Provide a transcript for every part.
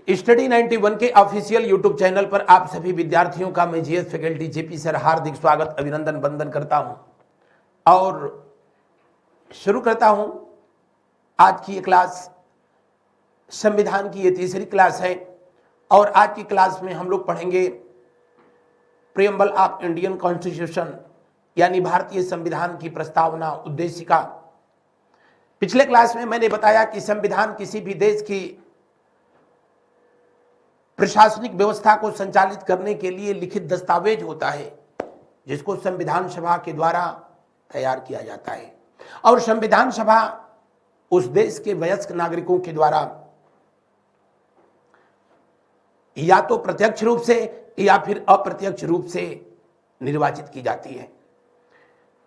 Study 91 के official YouTube channel पर आप सभी विद्यार्थियों का मैं जीएस फैकल्टी जेपी सर हार्दिक स्वागत अभिनंदन वंदन करता हूं और शुरू करता हूं आज की ये क्लास। संविधान की ये तीसरी क्लास है और आज की क्लास में हम लोग पढ़ेंगे प्रीएम्बल ऑफ इंडियन कॉन्स्टिट्यूशन यानी भारतीय संविधान की प्रस्तावना उद्देशिका। पिछले क्लास में मैंने बताया कि संविधान किसी भी देश की प्रशासनिक व्यवस्था को संचालित करने के लिए लिखित दस्तावेज होता है जिसको संविधान सभा के द्वारा तैयार किया जाता है और संविधान सभा उस देश के वयस्क नागरिकों के द्वारा या तो प्रत्यक्ष रूप से या फिर अप्रत्यक्ष रूप से निर्वाचित की जाती है।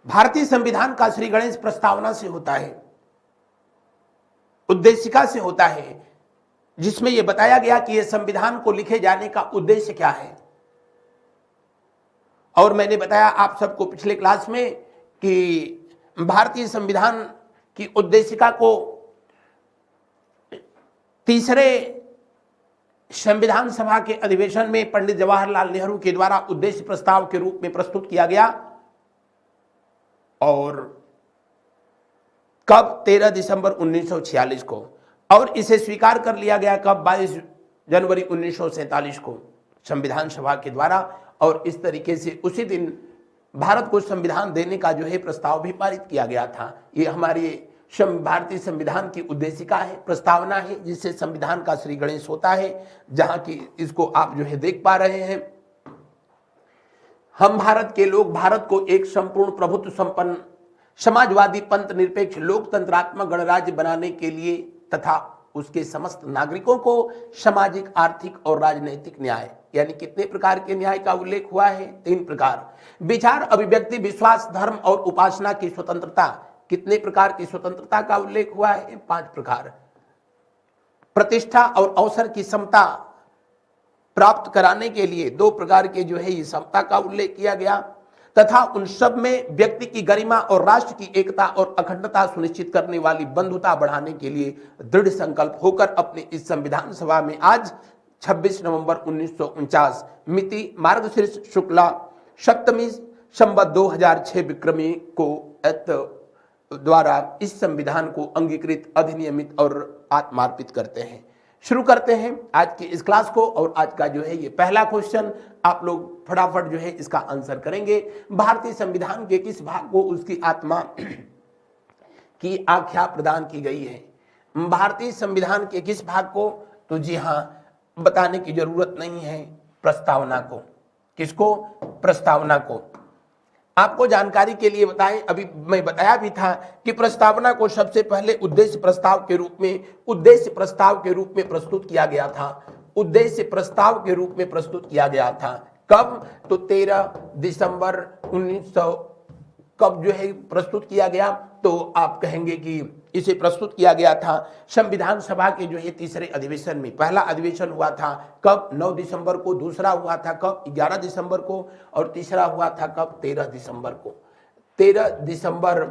भारतीय संविधान का श्री गणेश प्रस्तावना से होता है, उद्देशिका से होता है, जिसमें यह बताया गया कि यह संविधान को लिखे जाने का उद्देश्य क्या है। और मैंने बताया आप सबको पिछले क्लास में कि भारतीय संविधान की उद्देशिका को तीसरे संविधान सभा के अधिवेशन में पंडित जवाहरलाल नेहरू के द्वारा उद्देश्य प्रस्ताव के रूप में प्रस्तुत किया गया और कब 13 दिसंबर 1946 को, और इसे स्वीकार कर लिया गया कब 22 जनवरी 1947 को संविधान सभा के द्वारा। और इस तरीके से उसी दिन भारत को संविधान देने का जो है प्रस्ताव भी पारित किया गया था। ये हमारी भारतीय संविधान की उद्देशिका है, प्रस्तावना है, जिससे संविधान का श्री गणेश होता है, जहां की इसको आप जो है देख पा रहे हैं। हम भारत के लोग भारत को एक संपूर्ण प्रभुत्व संपन्न समाजवादी पंथ निरपेक्ष लोकतंत्रात्मक गणराज्य बनाने के लिए तथा उसके समस्त नागरिकों को सामाजिक आर्थिक और राजनीतिक न्याय यानी कितने प्रकार के न्याय का उल्लेख हुआ है? 3 प्रकार। विचार अभिव्यक्ति विश्वास धर्म और उपासना की स्वतंत्रता, कितने प्रकार की स्वतंत्रता का उल्लेख हुआ है? 5 प्रकार। प्रतिष्ठा और अवसर की समता प्राप्त कराने के लिए 2 प्रकार के जो है ये समता का उल्लेख किया गया तथा उन सब में व्यक्ति की गरिमा और राष्ट्र की एकता और अखंडता सुनिश्चित करने वाली बंधुता बढ़ाने के लिए दृढ़ संकल्प होकर अपने इस संविधान सभा में आज 26 नवंबर 1949 मिति मार्गशीर्ष शुक्ला सप्तमी संवत 2006 विक्रमी को द्वारा इस संविधान को अंगीकृत अधिनियमित और आत्मार्पित करते हैं। शुरू करते हैं आज की इस क्लास को और आज का जो है ये पहला क्वेश्चन आप लोग फटाफट जो है इसका आंसर करेंगे। भारतीय संविधान के किस भाग को उसकी आत्मा की आख्या प्रदान की गई है? भारतीय संविधान के किस भाग को? तो जी हां, बताने की जरूरत नहीं है, प्रस्तावना को। किसको? प्रस्तावना को। आपको जानकारी के लिए बताएं, अभी मैं बताया भी था कि प्रस्तावना को सबसे पहले उद्देश्य प्रस्ताव के रूप में प्रस्तुत किया गया था। उद्देश्य प्रस्ताव के रूप में प्रस्तुत किया गया था कब? तो 13 दिसंबर 1900 कब जो है प्रस्तुत किया गया? तो आप कहेंगे कि इसे प्रस्तुत किया गया था संविधान सभा के जो है तीसरे अधिवेशन में। पहला अधिवेशन हुआ था कब? 9 दिसंबर को। दूसरा हुआ था कब? 11 दिसंबर को। और तीसरा हुआ था कब? 13 दिसंबर को। 13 दिसंबर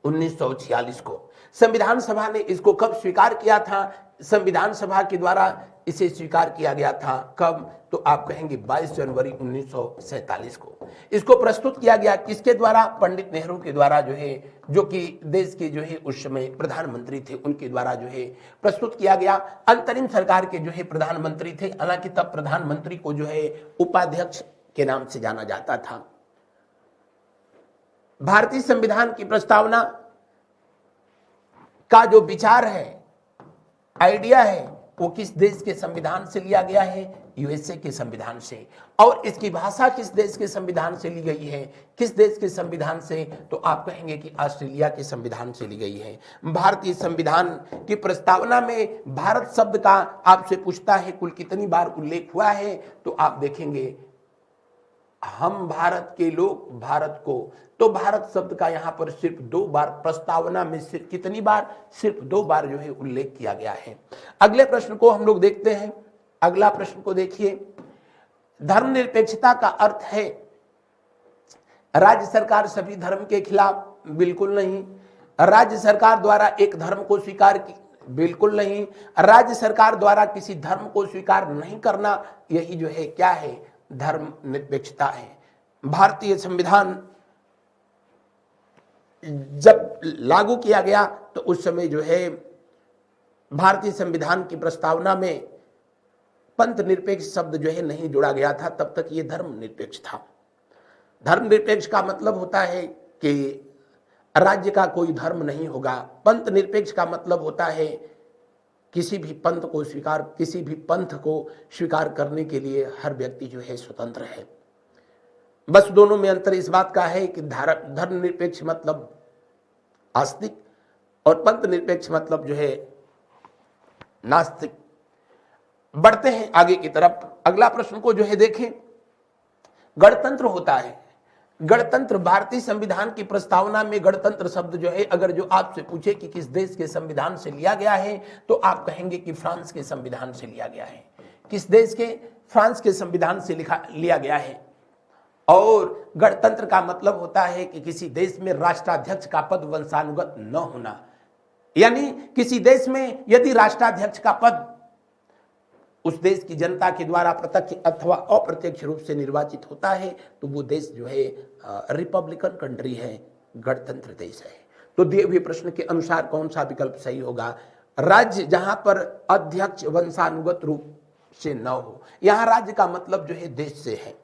1946 को संविधान सभा ने इसको कब स्वीकार किया था? संविधान सभा के द्वारा इसे स्वीकार किया गया था कब? तो आप कहेंगे 22 जनवरी 1947 को। इसको प्रस्तुत किया गया किसके द्वारा? पंडित नेहरू के द्वारा जो है, जो कि देश के जो है उस समय प्रधानमंत्री थे, उनके द्वारा जो है प्रस्तुत किया गया। अंतरिम सरकार के जो है प्रधानमंत्री थे, हालांकि तब प्रधानमंत्री को जो है उपाध्यक्ष के नाम से जाना जाता था। भारतीय संविधान की प्रस्तावना का जो विचार है, आइडिया है, वो किस देश के संविधान से लिया गया है? यूएसए के संविधान से। और इसकी भाषा किस देश के संविधान से ली गई है? किस देश के संविधान से? तो आप कहेंगे कि ऑस्ट्रेलिया के संविधान से ली गई है। भारतीय संविधान की प्रस्तावना में भारत शब्द का आपसे पूछता है कुल कितनी बार उल्लेख हुआ है? तो आप देखेंगे हम भारत के लोग भारत को, तो भारत शब्द का यहां पर सिर्फ 2 बार प्रस्तावना में सिर्फ कितनी बार? सिर्फ 2 बार जो है उल्लेख किया गया है। अगले प्रश्न को हम लोग देखते हैं। अगला प्रश्न को देखिए। धर्मनिरपेक्षता का अर्थ है राज्य सरकार सभी धर्म के खिलाफ? बिल्कुल नहीं। राज्य सरकार द्वारा एक धर्म को स्वीकार बिल्कुल नहीं। राज्य सरकार द्वारा किसी धर्म को स्वीकार नहीं करना, यही जो है क्या है, धर्म निरपेक्षता है। भारतीय संविधान जब लागू किया गया तो उस समय जो है भारतीय संविधान की प्रस्तावना में पंथ निरपेक्ष शब्द जो है नहीं जोड़ा गया था, तब तक ये धर्म निरपेक्ष था। धर्म निरपेक्ष का मतलब होता है कि राज्य का कोई धर्म नहीं होगा। पंथ निरपेक्ष का मतलब होता है किसी भी पंथ को स्वीकार, किसी भी पंथ को स्वीकार करने के लिए हर व्यक्ति जो है स्वतंत्र है। बस दोनों में अंतर इस बात का है कि धर्म निरपेक्ष मतलब आस्तिक और पंथ निरपेक्ष मतलब जो है नास्तिक। बढ़ते हैं आगे की तरफ। अगला प्रश्न को जो है देखें, गणतंत्र होता है। गणतंत्र, भारतीय संविधान की प्रस्तावना में गणतंत्र शब्द जो है, अगर जो आपसे पूछे कि किस देश के संविधान से लिया गया है, तो आप कहेंगे कि फ्रांस के संविधान से लिया गया है। किस देश के? फ्रांस के संविधान से लिया गया है। और गणतंत्र का मतलब होता है कि किसी देश में राष्ट्राध्यक्ष का पद वंशानुगत न होना, यानी किसी देश में यदि राष्ट्राध्यक्ष का पद उस देश की जनता के द्वारा प्रत्यक्ष अथवा अप्रत्यक्ष रूप से निर्वाचित होता है तो वो देश जो है रिपब्लिकन कंट्री है, गणतंत्र देश है। तो दिए हुए प्रश्न के अनुसार कौन सा विकल्प सही होगा? राज्य जहां पर अध्यक्ष वंशानुगत रूप से न हो, यहां राज्य का मतलब जो है देश से है।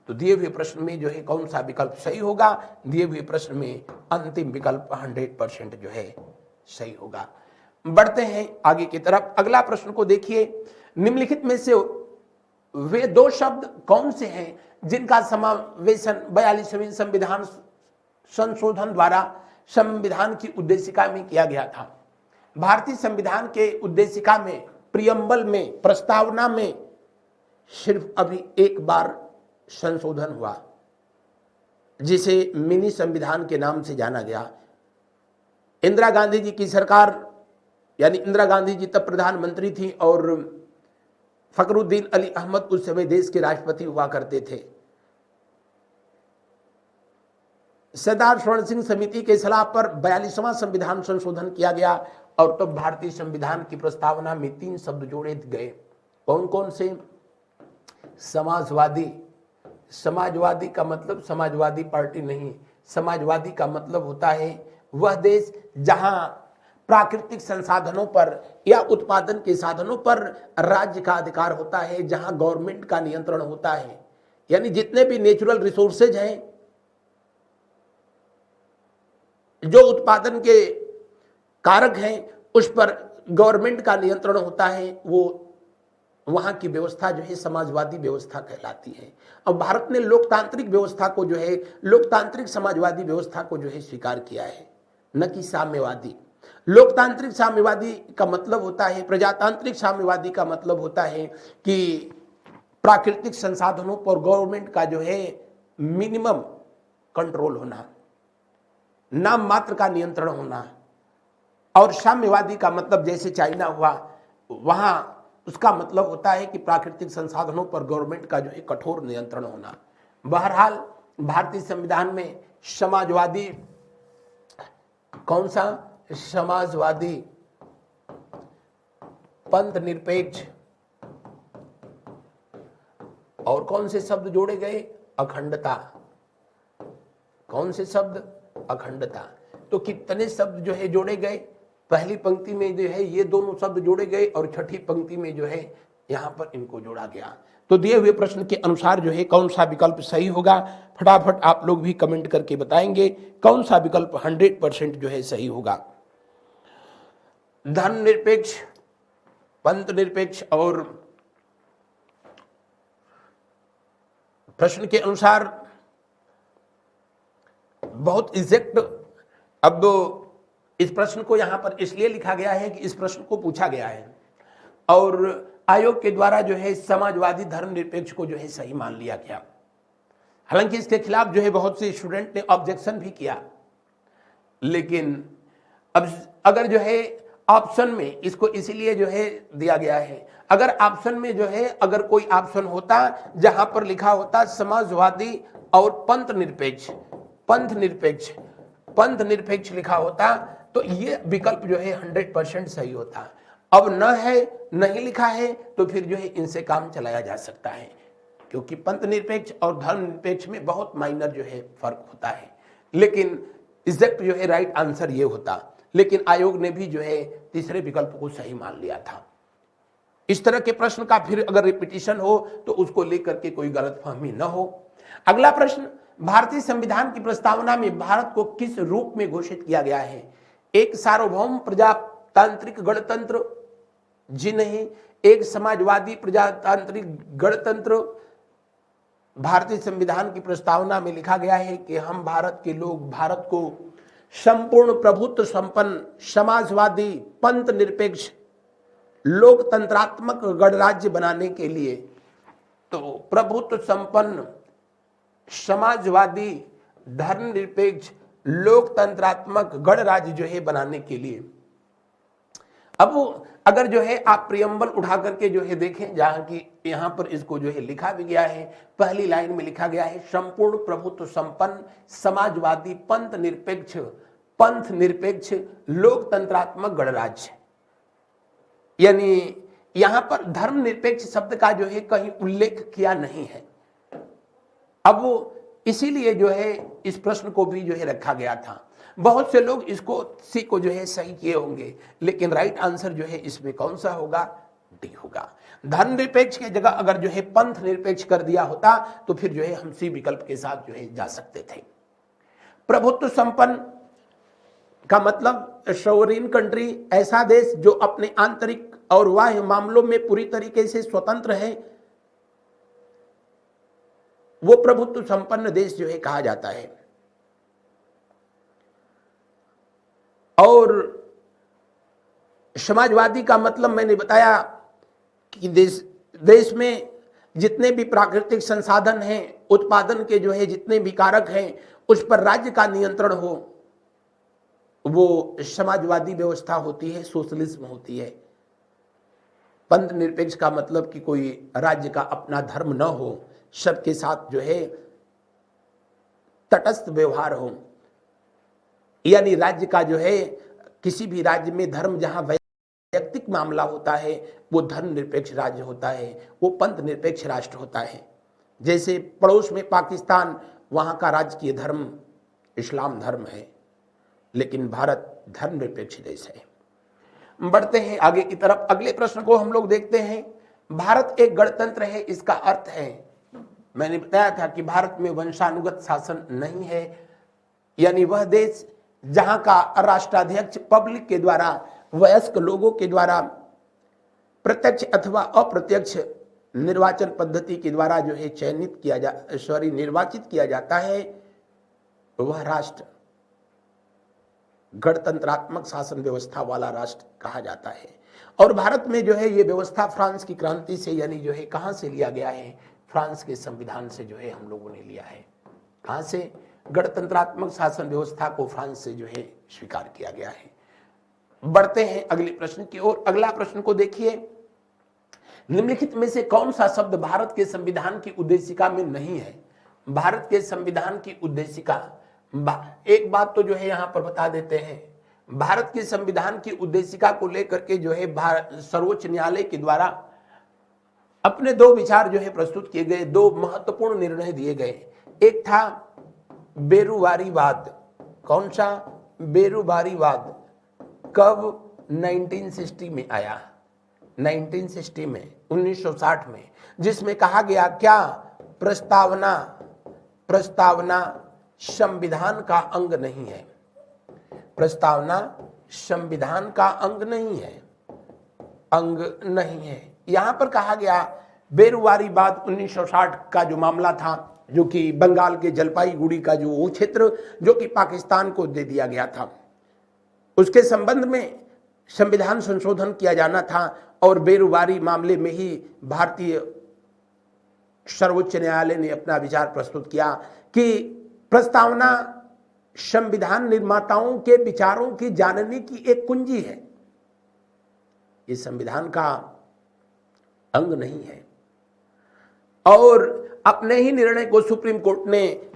तो दिए हुए प्रश्न में जो है कौन सा विकल्प सही होगा? दिए हुए प्रश्न में अंतिम विकल्प 100% जो है सही होगा। बढ़ते हैं आगे की तरफ। अगला प्रश्न को देखिए, निम्नलिखित में से वे दो शब्द कौन से हैं जिनका समावेशन 42वें संविधान संशोधन द्वारा संविधान की उद्देशिका में किया गया था? भारतीय संविधान के उद्देशिका में, प्रियम्बल में, प्रस्तावना में सिर्फ अभी एक बार संशोधन हुआ, जिसे मिनी संविधान के नाम से जाना गया। इंदिरा गांधी जी की सरकार, यानी इंदिरा गांधी जी तब प्रधानमंत्री थी और फखरुद्दीन अली अहमद उस समय देश के राष्ट्रपति हुआ करते थे। सरदार स्वर्ण सिंह समिति के सलाह पर 42वां संविधान संशोधन किया गया और तब भारतीय संविधान की प्रस्तावना में 3 शब्द जोड़े गए। कौन कौन से? समाजवादी। समाजवादी का मतलब समाजवादी पार्टी नहीं, समाजवादी का मतलब होता है वह देश जहां प्राकृतिक संसाधनों पर या उत्पादन के साधनों पर राज्य का अधिकार होता है, जहां गवर्नमेंट का नियंत्रण होता है, यानी जितने भी नेचुरल रिसोर्सेज हैं, जो उत्पादन के कारक हैं, उस पर गवर्नमेंट का नियंत्रण होता है, वो वहां की व्यवस्था जो है समाजवादी व्यवस्था कहलाती है। अब भारत ने लोकतांत्रिक व्यवस्था को जो है, लोकतांत्रिक समाजवादी व्यवस्था को जो है स्वीकार किया है, न कि साम्यवादी। लोकतांत्रिक साम्यवादी का मतलब होता है, प्रजातांत्रिक साम्यवादी का मतलब होता है कि प्राकृतिक संसाधनों पर गवर्नमेंट का जो है मिनिमम कंट्रोल होना, नाम मात्र का नियंत्रण होना। और साम्यवादी का मतलब जैसे चाइना हुआ, वहां उसका मतलब होता है कि प्राकृतिक संसाधनों पर गवर्नमेंट का जो है कठोर नियंत्रण होना। बहरहाल भारतीय संविधान में समाजवादी, कौन सा? समाजवादी, पंथ निरपेक्ष, और कौन से शब्द जोड़े गए? अखंडता। कौन से शब्द? अखंडता। तो कितने शब्द जो है जोड़े गए? पहली पंक्ति में जो है ये दोनों शब्द जोड़े गए और छठी पंक्ति में जो है यहां पर इनको जोड़ा गया। तो दिए हुए प्रश्न के अनुसार जो है कौन सा विकल्प सही होगा? फटाफट आप लोग भी कमेंट करके बताएंगे कौन सा विकल्प 100% जो है सही होगा। धर्म निरपेक्ष, पंथ निरपेक्ष और प्रश्न के अनुसार बहुत एग्जैक्ट। अब इस प्रश्न को यहां पर इसलिए लिखा गया है कि इस प्रश्न को पूछा गया है और आयोग के द्वारा जो है समाजवादी धर्मनिरपेक्ष को जो है सही मान लिया गया। हालांकि इसके खिलाफ जो है बहुत से स्टूडेंट ने ऑब्जेक्शन भी किया, लेकिन अब अगर जो है ऑप्शन में इसको इसीलिए जो है दिया गया है, अगर ऑप्शन में जो है अगर कोई ऑप्शन होता जहां पर लिखा होता समाजवादी और पंथ निरपेक्ष पंथ निरपेक्ष लिखा होता तो ये विकल्प जो है 100% सही होता। अब न है, नहीं लिखा है, तो फिर जो है इनसे काम चलाया जा सकता है, क्योंकि पंथ निरपेक्ष और धर्म निरपेक्ष में बहुत माइनर जो है फर्क होता है। लेकिन एग्जैक्ट जो है राइट आंसर ये होता, लेकिन आयोग ने भी जो है तीसरे विकल्प को सही मान लिया था। इस तरह के प्रश्न का फिर अगर रिपीटिशन हो तो उसको लेकर के कोई गलतफहमी न हो। अगला प्रश्न, भारतीय संविधान की प्रस्तावना में भारत को किस रूप में घोषित किया गया है? एक सार्वभौम प्रजातांत्रिक गणतंत्र, जी नहीं। एक समाजवादी प्रजातांत्रिक गणतंत्र। भारतीय संविधान की प्रस्तावना में लिखा गया है कि हम भारत के लोग भारत को संपूर्ण प्रभुत्व संपन्न समाजवादी पंथ निरपेक्ष लोकतंत्रात्मक गणराज्य बनाने के लिए, तो प्रभुत्व संपन्न समाजवादी धर्मनिरपेक्ष लोकतंत्रात्मक गणराज्य जो है बनाने के लिए। अब अगर जो है आप प्रियम्बल उठा करके जो है देखें, जहां की यहां पर इसको जो है लिखा भी गया है, पहली लाइन में लिखा गया है संपूर्ण प्रभुत्व संपन्न समाजवादी पंथ निरपेक्ष लोकतंत्रात्मक गणराज्य, यानी यहां पर धर्मनिरपेक्ष शब्द का जो है कहीं उल्लेख किया नहीं है। अब इसीलिए जो है इस प्रश्न को भी जो है रखा गया था। बहुत से लोग इसको सी को जो है सही किए होंगे, लेकिन राइट आंसर जो है इसमें कौन सा होगा? डी होगा। धर्मनिरपेक्ष की जगह अगर जो है पंथ निरपेक्ष कर दिया होता तो फिर जो है हम सी विकल्प के साथ जो है जा सकते थे। प्रभुत्व संपन्न का मतलब सोवरेन कंट्री, ऐसा देश जो अपने आंतरिक और बाह्य मामलों में पूरी तरीके से स्वतंत्र है, वो प्रभुत्व संपन्न देश जो है कहा जाता है। और समाजवादी का मतलब मैंने बताया कि देश में जितने भी प्राकृतिक संसाधन हैं, उत्पादन के जो है जितने भी कारक हैं, उस पर राज्य का नियंत्रण हो, वो समाजवादी व्यवस्था होती है, सोशलिज्म होती है। पंथ निरपेक्ष का मतलब कि कोई राज्य का अपना धर्म न हो, सबके साथ जो है तटस्थ व्यवहार हो, यानी राज्य का जो है किसी भी राज्य में धर्म जहां वैयक्तिक मामला होता है वो धर्म निरपेक्ष राज्य होता है, वो पंथ निरपेक्ष राष्ट्र होता है। जैसे पड़ोस में पाकिस्तान, वहां का राजकीय धर्म इस्लाम धर्म है, लेकिन भारत धर्म निरपेक्ष देश है। बढ़ते हैं आगे की तरफ। अगले प्रश्न को हम लोग देखते हैं। भारत एक गणतंत्र है, इसका अर्थ है, मैंने बताया था कि भारत में वंशानुगत शासन नहीं है, यानी वह देश जहां का राष्ट्राध्यक्ष पब्लिक के द्वारा, वयस्क लोगों के द्वारा प्रत्यक्ष अथवा अप्रत्यक्ष निर्वाचन पद्धति के द्वारा जो है निर्वाचित किया जाता है, वह राष्ट्र गणतंत्रात्मक शासन व्यवस्था वाला राष्ट्र कहा जाता है। और भारत में जो है ये व्यवस्था फ्रांस की क्रांति से, यानी जो है कहां से लिया गया है? फ्रांस के संविधान से जो है हम लोगों ने लिया है। कहां से? गणतंत्रात्मक शासन व्यवस्था को फ्रांस से जो है स्वीकार किया गया है। बढ़ते हैं अगले प्रश्न की ओर। अगला प्रश्न को देखिए, निम्नलिखित में से कौन सा शब्द भारत के संविधान की उद्देशिका में नहीं है? भारत के संविधान की उद्देशिका, एक बात तो जो है यहां पर बता देते हैं, भारत के संविधान की उद्देशिका को लेकर के जो है सर्वोच्च न्यायालय के द्वारा अपने दो विचार जो है प्रस्तुत किए गए, दो महत्वपूर्ण निर्णय दिए गए। एक था बेरुवारीवाद। कौन सा? बेरुवारीवाद। कब? 1960 में आया, 1960 में, 1960 में, जिसमें कहा गया क्या? प्रस्तावना संविधान का अंग नहीं है। प्रस्तावना संविधान का अंग नहीं है, अंग नहीं है। यहां पर कहा गया बेरुवारीवाद 1960 का जो मामला था, जो कि बंगाल के जलपाईगुड़ी का जो वो क्षेत्र जो कि पाकिस्तान को दे दिया गया था, उसके संबंध में संविधान संशोधन किया जाना था। और बेरुवारी मामले में ही भारतीय सर्वोच्च न्यायालय ने अपना विचार प्रस्तुत किया कि प्रस्तावना संविधान निर्माताओं के विचारों की जानने की एक कुंजी है, ये संविधान का अंग नहीं है। और अपने ही निर्णय को सुप्रीम कोर्ट ने,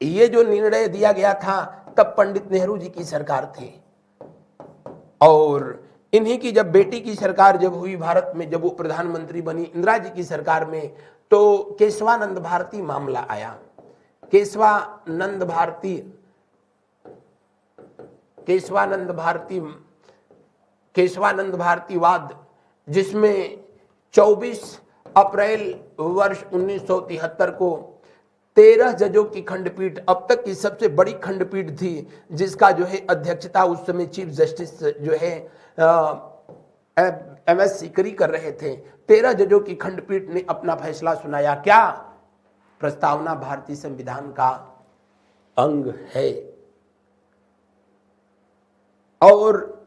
ये जो निर्णय दिया गया था तब पंडित नेहरू जी की सरकार थी, और इन्हीं की जब बेटी की सरकार जब हुई भारत में, जब वो प्रधानमंत्री बनी इंदिरा जी की सरकार में, तो केशवानंद भारती मामला आया। केशवानंद भारती भारतीवाद, जिसमें 24 अप्रैल वर्ष 1973 को 13 जजों की खंडपीठ, अब तक की सबसे बड़ी खंडपीठ थी, जिसका जो है अध्यक्षता उस समय चीफ जस्टिस जो है MS सीकरी कर रहे थे। 13 जजों की खंडपीठ ने अपना फैसला सुनाया। क्या? प्रस्तावना भारतीय संविधान का अंग है। और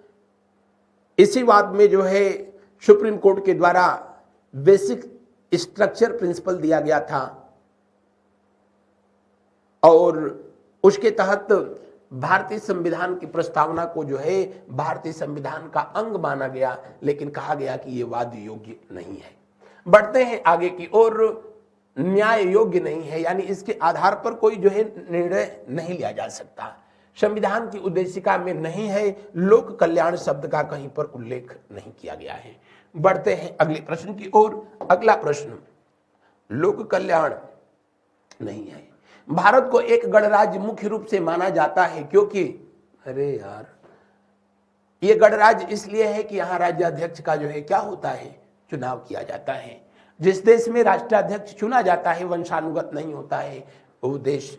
इसी वाद में जो है सुप्रीम कोर्ट के द्वारा बेसिक स्ट्रक्चर प्रिंसिपल दिया गया था, और उसके तहत भारतीय संविधान की प्रस्तावना को जो है भारतीय संविधान का अंग माना गया, लेकिन कहा गया कि यह वाद योग्य नहीं है। बढ़ते हैं आगे की ओर। न्याय योग्य नहीं है, यानी इसके आधार पर कोई जो है निर्णय नहीं लिया जा सकता, संविधान की उद्देशिका में नहीं है, लोक कल्याण शब्द का कहीं पर उल्लेख नहीं किया गया है। बढ़ते हैं अगले प्रश्न की ओर। अगला प्रश्न, लोक कल्याण नहीं है। भारत को एक गणराज्य मुख्य रूप से माना जाता है क्योंकि, अरे यार, ये गणराज्य इसलिए है कि यहाँ राज्याध्यक्ष का जो है क्या होता है, चुनाव किया जाता है। जिस देश में राष्ट्राध्यक्ष चुना जाता है, वंशानुगत नहीं होता है, वो देश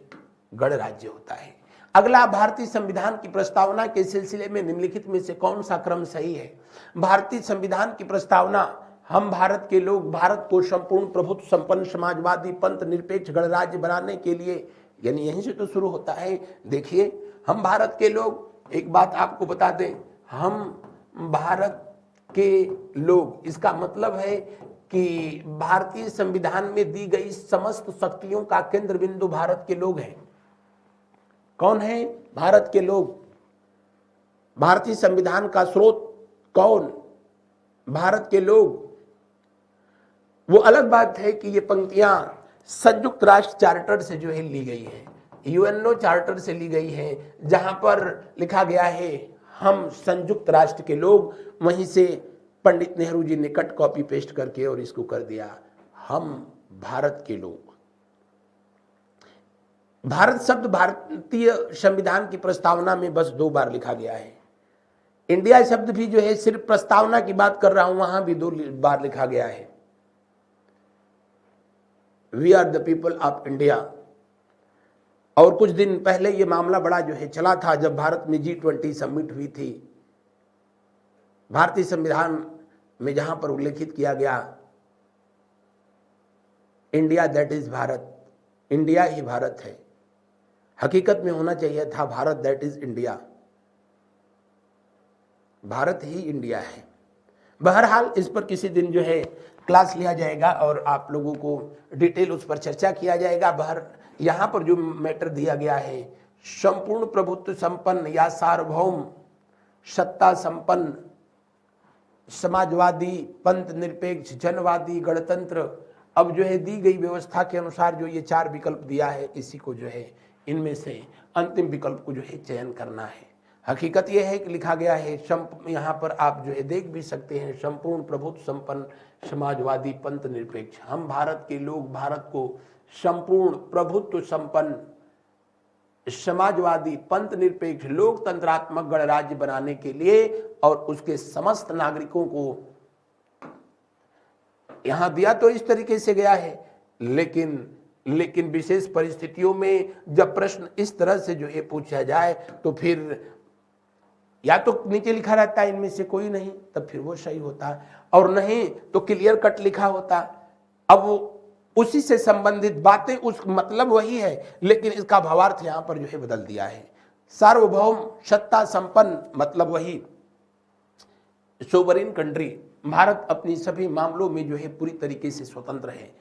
गणराज्य होता है। अगला, भारतीय संविधान की प्रस्तावना के सिलसिले में निम्नलिखित में से कौन सा क्रम सही है? भारतीय संविधान की प्रस्तावना, हम भारत के लोग भारत को संपूर्ण प्रभुत्व संपन्न समाजवादी पंथ निरपेक्ष गणराज्य बनाने के लिए, यानी यहीं से तो शुरू होता है। देखिए, हम भारत के लोग, एक बात आपको बता दें, हम भारत के लोग, इसका मतलब है कि भारतीय संविधान में दी गई समस्त शक्तियों का केंद्र बिंदु भारत के लोग हैं। कौन है? भारत के लोग। भारतीय संविधान का स्रोत कौन? भारत के लोग। वो अलग बात है कि ये पंक्तियां संयुक्त राष्ट्र चार्टर से जो है ली गई है, यूएनओ चार्टर से ली गई है, जहां पर लिखा गया है हम संयुक्त राष्ट्र के लोग। वहीं से पंडित नेहरू जी ने कट कॉपी पेस्ट करके और इसको कर दिया, हम भारत के लोग। भारत शब्द भारतीय संविधान की प्रस्तावना में बस 2 बार लिखा गया है। इंडिया शब्द भी जो है, सिर्फ प्रस्तावना की बात कर रहा हूं, वहां भी 2 बार लिखा गया है, we are the people of India. और कुछ दिन पहले ये मामला बड़ा जो है चला था, जब भारत में G20 समिट हुई थी। भारतीय संविधान में जहां पर उल्लेखित किया गया India that is Bharat, India ही भारत है, हकीकत में होना चाहिए था Bharat that is India, Bharat ही इंडिया है। बहरहाल इस पर किसी दिन जो है क्लास लिया जाएगा और आप लोगों को डिटेल उस पर चर्चा किया जाएगा। यहाँ पर जो मैटर दिया गया है, संपूर्ण प्रभुत्व संपन्न या सार्वभौम सत्ता संपन्न समाजवादी पंथ निरपेक्ष जनवादी गणतंत्र, अब जो है दी गई व्यवस्था के अनुसार जो ये 4 विकल्प दिया है, इसी को जो है इनमें से अंतिम विकल्प को जो है चयन करना है। हकीकत यह है कि लिखा गया है, यहाँ पर आप जो है देख भी सकते हैं, संपूर्ण प्रभुत्व संपन्न समाजवादी पंथ निरपेक्ष। हम भारत के लोग भारत को संपूर्ण प्रभुत्व संपन्न समाजवादी पंथ निरपेक्ष लोकतंत्रात्मक गणराज्य बनाने के लिए और उसके समस्त नागरिकों को, यहां दिया तो इस तरीके से गया है, लेकिन विशेष परिस्थितियों में जब प्रश्न इस तरह से जो है पूछा जाए तो फिर या तो नीचे लिखा रहता है इनमें से कोई नहीं, तब फिर वो सही होता, और नहीं तो क्लियर कट लिखा होता। अब उसी से संबंधित बातें, उस मतलब वही है, लेकिन इसका भावार्थ यहां पर जो है बदल दिया है। सार्वभौम सत्ता संपन्न मतलब वही सोवरेन कंट्री, भारत अपनी सभी मामलों में जो है पूरी तरीके से स्वतंत्र है,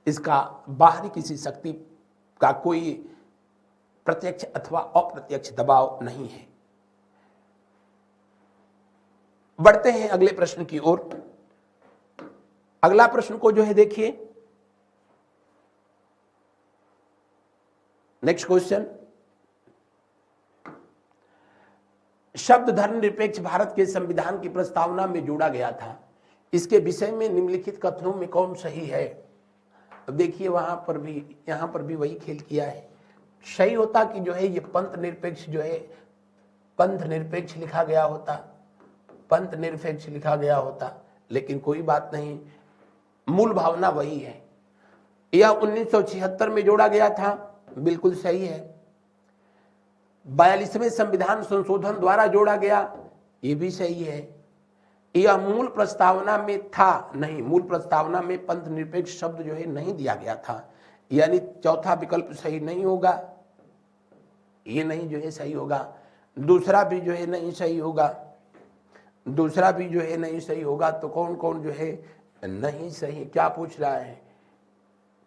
इसका बाहरी किसी शक्ति का कोई प्रत्यक्ष अथवा अप्रत्यक्ष दबाव नहीं है। बढ़ते हैं अगले प्रश्न की ओर। अगला प्रश्न को जो है देखिए, नेक्स्ट क्वेश्चन, शब्द धर्मनिरपेक्ष भारत के संविधान की प्रस्तावना में जोड़ा गया था, इसके विषय में निम्नलिखित कथनों में कौन सही है? अब देखिए वहां पर भी यहां पर भी वही खेल किया है। सही होता कि जो है ये पंथ निरपेक्ष जो है पंथ निरपेक्ष लिखा गया होता, पंथ निरपेक्ष लिखा गया होता, लेकिन कोई बात नहीं, मूल भावना वही है। यह 1976 में जोड़ा गया था, बिल्कुल सही है। 42वें संविधान संशोधन द्वारा जोड़ा गया, ये भी सही है। यह मूल प्रस्तावना में था नहीं, मूल प्रस्तावना में पंथ निरपेक्ष शब्द जो है नहीं दिया गया था, यानी चौथा विकल्प सही नहीं होगा, ये नहीं जो है सही होगा। दूसरा भी जो है नहीं सही होगा, दूसरा भी जो है नहीं सही होगा। तो कौन कौन जो है नहीं सही? क्या पूछ रहा है?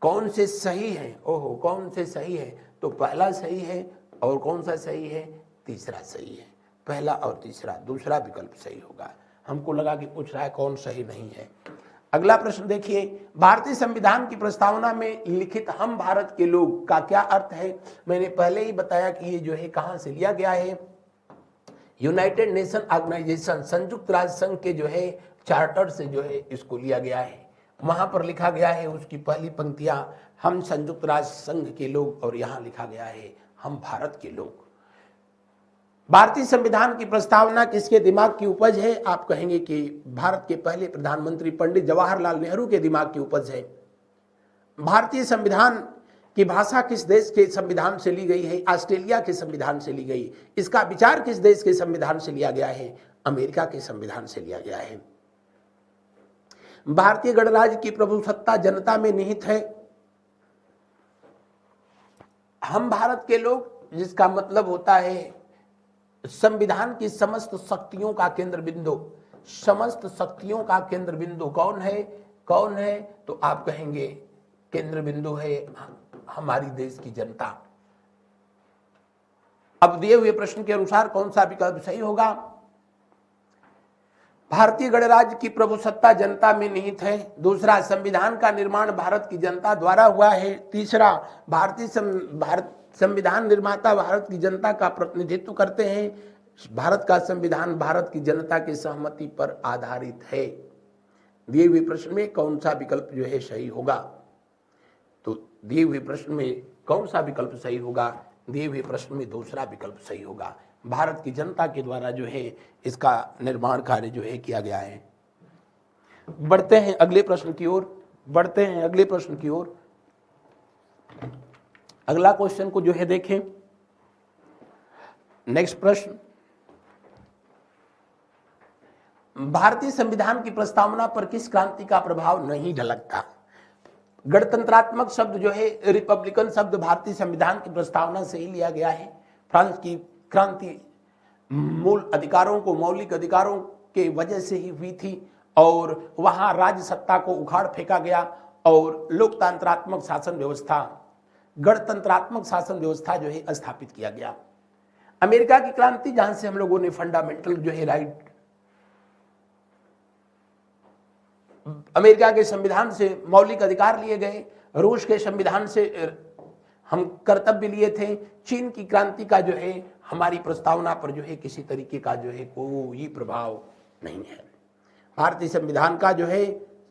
कौन से सही है? ओहो, कौन से सही है? तो पहला सही है, और कौन सा सही है? तीसरा सही है। पहला और तीसरा, दूसरा विकल्प सही होगा। हमको लगा कि पूछ रहा है कौन सही नहीं है। अगला प्रश्न देखिए, भारतीय संविधान की प्रस्तावना में लिखित हम भारत के लोग का क्या अर्थ है? मैंने पहले ही बताया कि ये जो है कहां से लिया गया है, यूनाइटेड नेशन ऑर्गेनाइजेशन, संयुक्त राष्ट्र संघ के जो है चार्टर से जो है इसको लिया गया है। वहां पर लिखा गया है, उसकी पहली पंक्तियां हम संयुक्त राष्ट्र संघ के लोग, और यहां लिखा गया है हम भारत के लोग। भारतीय संविधान की प्रस्तावना किसके दिमाग की उपज है? आप कहेंगे कि भारत के पहले प्रधानमंत्री पंडित जवाहरलाल नेहरू के दिमाग की उपज है। भारतीय संविधान की भाषा किस देश के संविधान से ली गई है? ऑस्ट्रेलिया के संविधान से ली गई। इसका विचार किस देश के संविधान से लिया गया है? अमेरिका के संविधान से लिया गया है। भारतीय गणराज्य की प्रभुसत्ता जनता में निहित है। हम भारत के लोग, जिसका मतलब होता है संविधान की समस्त शक्तियों का केंद्र बिंदु, समस्त शक्तियों का केंद्र बिंदु कौन है? कौन है? तो आप कहेंगे केंद्र बिंदु है हमारी देश की जनता। अब दिए हुए प्रश्न के अनुसार कौन सा विकल्प सही होगा? भारतीय गणराज्य की प्रभुसत्ता जनता में निहित है। दूसरा, संविधान का निर्माण भारत की जनता द्वारा हुआ है। तीसरा, संविधान निर्माता भारत की जनता का प्रतिनिधित्व करते हैं। भारत का संविधान भारत की जनता की सहमति पर आधारित है। दिए हुए प्रश्न में कौन सा विकल्प जो है सही होगा? तो दिए हुए प्रश्न में कौन सा विकल्प सही होगा? दिए हुए प्रश्न में दूसरा विकल्प सही होगा। भारत की जनता के द्वारा जो है इसका निर्माण कार्य जो है किया गया है। बढ़ते हैं अगले प्रश्न की ओर, बढ़ते हैं अगले प्रश्न की ओर। अगला क्वेश्चन को जो है देखें। नेक्स्ट प्रश्न, भारतीय संविधान की प्रस्तावना पर किस क्रांति का प्रभाव नहीं झलकता? गणतंत्रात्मक शब्द जो है, रिपब्लिकन शब्द भारतीय संविधान की प्रस्तावना से ही लिया गया है। फ्रांस की क्रांति मूल अधिकारों को, मौलिक अधिकारों के वजह से ही हुई थी, और वहां राज्य सत्ता को उखाड़ फेंका गया और लोकतंत्रात्मक शासन व्यवस्था, गणतंत्रात्मक शासन व्यवस्था जो है स्थापित किया गया। अमेरिका की क्रांति, जहां से हम लोगों ने फंडामेंटल जो है राइट, अमेरिका के संविधान से मौलिक अधिकार लिए गए, रूस के संविधान से हम कर्तव्य लिए थे। चीन की क्रांति का जो है हमारी प्रस्तावना पर जो है किसी तरीके का जो है कोई प्रभाव नहीं है। भारतीय संविधान का जो है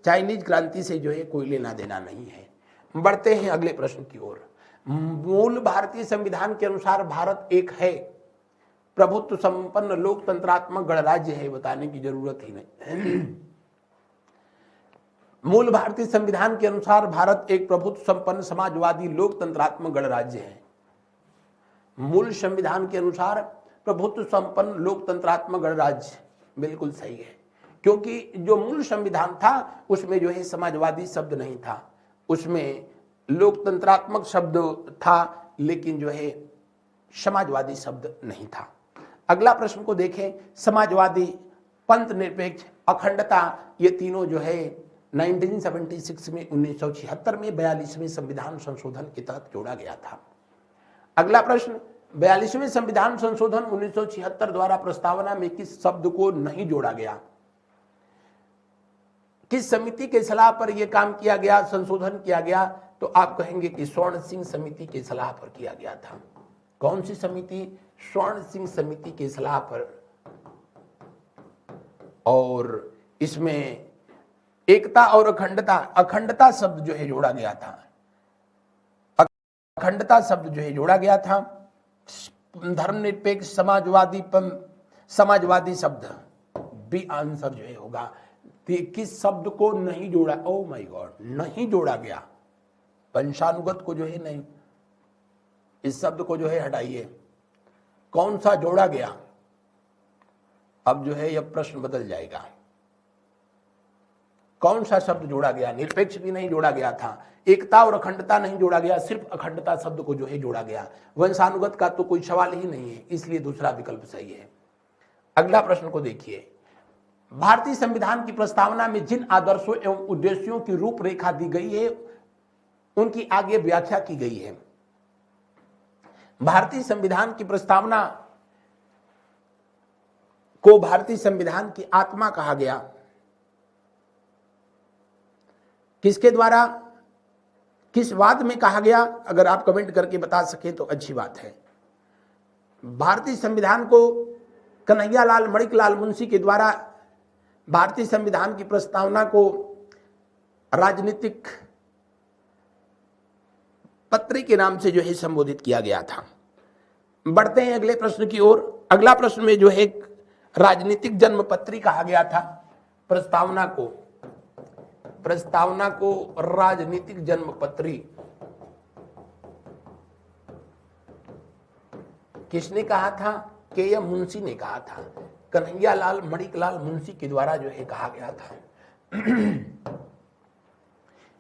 चाइनीज क्रांति से जो है कोई लेना देना नहीं है। बढ़ते हैं अगले प्रश्न की ओर। मूल भारतीय संविधान के अनुसार भारत एक है प्रभुत्व संपन्न लोकतंत्रात्मक गणराज्य है, बताने की जरूरत ही नहीं। मूल भारतीय संविधान के अनुसार भारत एक प्रभुत्व संपन्न समाजवादी लोकतंत्रात्मक गणराज्य है। मूल संविधान के अनुसार प्रभुत्व संपन्न लोकतंत्रात्मक गणराज्य बिल्कुल सही है, क्योंकि जो मूल संविधान था उसमें जो है समाजवादी शब्द नहीं था, उसमें लोकतंत्रात्मक शब्द था, लेकिन जो है समाजवादी शब्द नहीं था। अगला प्रश्न को देखें। समाजवादी, पंथ निरपेक्ष, अखंडता, ये तीनों जो है 1976 में 1976 में 42वें संविधान संशोधन के तहत जोड़ा गया था। अगला प्रश्न, 42वें संविधान संशोधन 1976 द्वारा प्रस्तावना में किस शब्द को नहीं जोड़ा गया? किस समिति के सलाह पर यह काम किया गया, संशोधन किया गया? तो आप कहेंगे कि स्वर्ण सिंह समिति के सलाह पर किया गया था। कौन सी समिति? स्वर्ण सिंह समिति के सलाह पर और इसमें एकता और अखंडता, अखंडता शब्द जो है जोड़ा गया था, अखंडता शब्द जो है जोड़ा गया था। धर्मनिरपेक्ष समाजवादी शब्द बी आंसर जो है होगा। किस शब्द को नहीं जोड़ा, ओ माय गॉड, नहीं जोड़ा गया, वंशानुगत को जो है नहीं, इस शब्द को जो है हटाइए, कौन सा जोड़ा गया? अब जो है यह प्रश्न बदल जाएगा, कौन सा शब्द जोड़ा गया? निरपेक्ष भी नहीं जोड़ा गया था, एकता और अखंडता नहीं जोड़ा गया, सिर्फ अखंडता शब्द को जो है जोड़ा गया। वंशानुगत का तो कोई सवाल ही नहीं है, इसलिए दूसरा विकल्प सही है। अगला प्रश्न को देखिए, भारतीय संविधान की प्रस्तावना में जिन आदर्शों एवं उद्देश्यों की रूपरेखा दी गई है उनकी आगे व्याख्या की गई है। भारतीय संविधान की प्रस्तावना को भारतीय संविधान की आत्मा कहा गया, किसके द्वारा, किस वाद में कहा गया? अगर आप कमेंट करके बता सके तो अच्छी बात है। भारतीय संविधान को कन्हैयालाल मणिकलाल मुंशी के द्वारा भारतीय संविधान की प्रस्तावना को राजनीतिक पत्री के नाम से जो है संबोधित किया गया था। बढ़ते हैं अगले प्रश्न की ओर। अगला प्रश्न में जो है राजनीतिक जन्मपत्री कहा गया था प्रस्तावना को, प्रस्तावना को राजनीतिक जन्मपत्री किसने कहा था? के एम मुंशी ने कहा था, कन्हैयालाल मणिकलाल मुंशी के द्वारा जो है कहा गया था।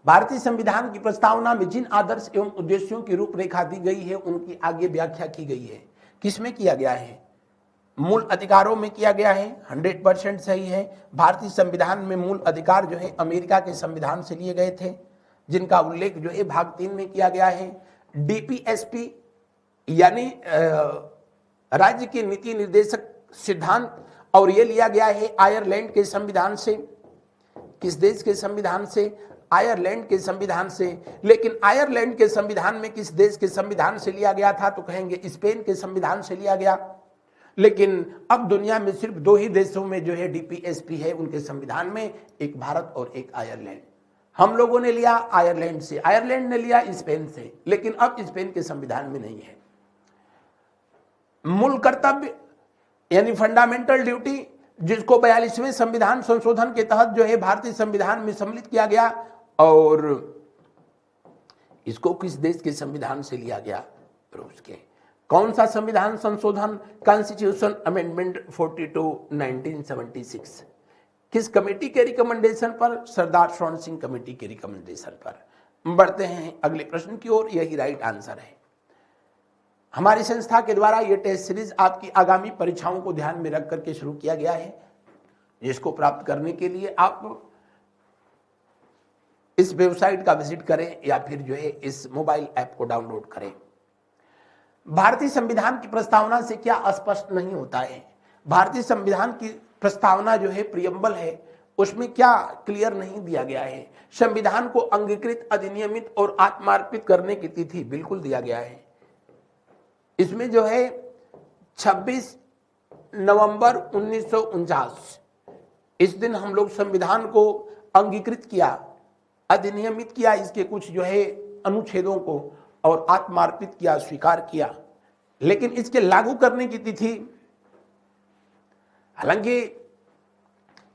भारतीय संविधान की प्रस्तावना में जिन आदर्श एवं उद्देश्यों की रूपरेखा दी गई है उनकी आगे व्याख्या की गई है। किसमें किया गया है? मूल अधिकारों में किया गया है, 100% सही है। भारतीय संविधान में मूल अधिकार जो है अमेरिका के संविधान से लिए गए थे, जिनका उल्लेख जो है भाग 3 में किया गया है। डीपीएसपी यानी राज्य के नीति निर्देशक सिद्धांत, और ये लिया गया है आयरलैंड के संविधान से। किस देश के संविधान से? आयरलैंड के संविधान से। लेकिन आयरलैंड के संविधान में किस देश के संविधान से लिया गया था? तो कहेंगे स्पेन के संविधान से लिया गया। लेकिन अब दुनिया में सिर्फ 2 ही देशों में जो है डीपीएसपी है उनके संविधान में, एक भारत और एक आयरलैंड। हम लोगों ने लिया आयरलैंड से, आयरलैंड ने लिया स्पेन से, लेकिन अब स्पेन के संविधान में नहीं है। मूल कर्तव्य यानी फंडामेंटल ड्यूटी, जिसको 42वें संविधान संशोधन के तहत जो है भारतीय संविधान में सम्मिलित किया गया, और इसको किस देश के संविधान से लिया गया? रूस के। कौन सा संविधान संशोधन? Constitution amendment 42 1976। किस कमेटी के रिकमेंडेशन पर? सरदार स्वर्ण सिंह कमेटी के रिकमेंडेशन पर। बढ़ते हैं अगले प्रश्न की ओर, यही राइट आंसर है। हमारी संस्था के द्वारा यह टेस्ट सीरीज आपकी आगामी परीक्षाओं को ध्यान में रख करके शुरू किया गया है, जिसको प्राप्त करने के लिए आप इस वेबसाइट का विजिट करें या फिर जो है इस मोबाइल ऐप को डाउनलोड करें। भारतीय संविधान की प्रस्तावना से क्या स्पष्ट नहीं होता है? भारतीय संविधान की प्रस्तावना जो है प्रियम्बल है, उसमें क्या क्लियर नहीं दिया गया है? संविधान को अंगीकृत, अधिनियमित और आत्मार्पित करने की तिथि बिल्कुल दिया गया है। इसमें जो है 26 नवंबर 1949, इस दिन हम लोग संविधान को अंगीकृत किया, अधिनियमित किया, इसके कुछ जो है अनुच्छेदों को, और आत्मार्पित किया, स्वीकार किया। लेकिन इसके लागू करने की तिथि, हालांकि